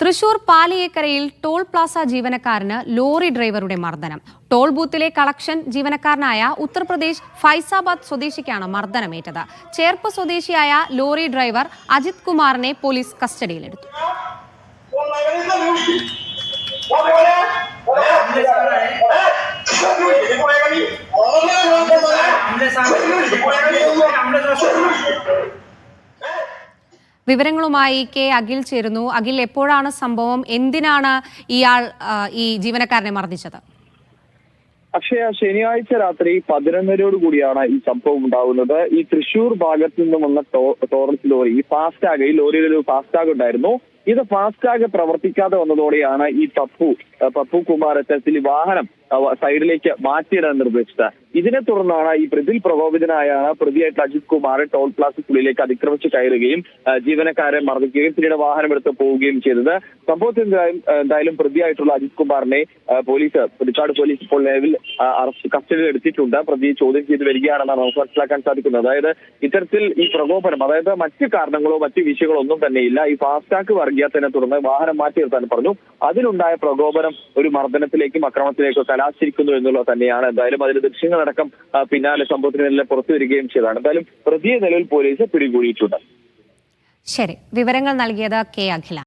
Thrissur പാലിയേക്കരയിൽ toll Plaza ജീവനക്കാരന് lorry ഡ്രൈവറുടെ മർദ്ദനം. ടോൾ ബൂത്തിലെ കളക്ഷൻ ജീവനക്കാരനായ ഉത്തർപ്രദേശ് ഫൈസാബാദ് സ്വദേശിക്കാണ് മർദ്ദനമേറ്റത്. ചേർപ്പ് സ്വദേശിയായ ലോറി ഡ്രൈവർ അജിത് കുമാറിനെ പോലീസ് കസ്റ്റഡിയിലെടുത്തു. വിവരങ്ങളുമായി കെ അഖിൽ ചേരുന്നു. അഖിൽ, എപ്പോഴാണ് സംഭവം? എന്തിനാണ് ഇയാൾ ഈ ജീവനക്കാരനെ മർദ്ദിച്ചത്? അക്ഷയ, ശനിയാഴ്ച രാത്രി 11:30 കൂടിയാണ് ഈ സംഭവം ഉണ്ടാകുന്നത്. ഈ തൃശൂർ ഭാഗത്ത് നിന്നും വന്ന ടോറൻസ് ലോറി, ഈ ഫാസ്ടാഗ്, ഈ ലോറിയിൽ ഒരു ഫാസ്ടാഗ് ഉണ്ടായിരുന്നു. ഇത് ഫാസ്ടാഗ് പ്രവർത്തിക്കാതെ വന്നതോടെയാണ് ഈ പപ്പു കുമാർ എത്തത്തിൽ വാഹനം സൈഡിലേക്ക് മാറ്റിയിടാൻ നിർദ്ദേശിച്ചത്. ഇതിനെ തുടർന്നാണ് ഈ പ്രതിൽ പ്രകോപിതനായാണ് പ്രതിയായിട്ടുള്ള അജിത് കുമാർ ടോൾ പ്ലാസയ്ക്കുള്ളിലേക്ക് അതിക്രമിച്ച് കയറുകയും ജീവനക്കാരെ മർദ്ദിക്കുകയും പിന്നീട് വാഹനം എടുത്ത് പോവുകയും ചെയ്തത്. സംഭവത്തിൽ എന്തായാലും പ്രതിയായിട്ടുള്ള അജിത് കുമാറിനെ പുതുക്കാട് പോലീസ് ഇപ്പോൾ നിലവിൽ കസ്റ്റഡിയിൽ എടുത്തിട്ടുണ്ട്. പ്രതിയെ ചോദ്യം ചെയ്ത് വരികയാണെന്നാണ് നമുക്ക് മനസ്സിലാക്കാൻ സാധിക്കുന്നത്. അതായത് ഇത്തരത്തിൽ ഈ പ്രകോപനം, അതായത് മറ്റു കാരണങ്ങളോ മറ്റു വിഷയങ്ങളോ ഒന്നും തന്നെയില്ല. ഈ ഫാസ്ടാഗ് വർഗീയത്തിനെ തുടർന്ന് വാഹനം മാറ്റി നിർത്താൻ പറഞ്ഞു. അതിലുണ്ടായ പ്രകോപനം ഒരു മർദ്ദനത്തിലേക്കും അക്രമത്തിലേക്കും കലാശിരിക്കുന്നു എന്നുള്ളത് തന്നെയാണ്. എന്തായാലും അതിന്റെ ദൃശ്യങ്ങളടക്കം പിന്നാലെ സംഭവത്തിനെല്ലാം പുറത്തു വരികയും ചെയ്തതാണ്. എന്തായാലും പ്രതിയെ നിലവിൽ പോലീസ് പിടികൂടിയിട്ടുണ്ട്. ശരി, വിവരങ്ങൾ നൽകിയത് കെ അഖില.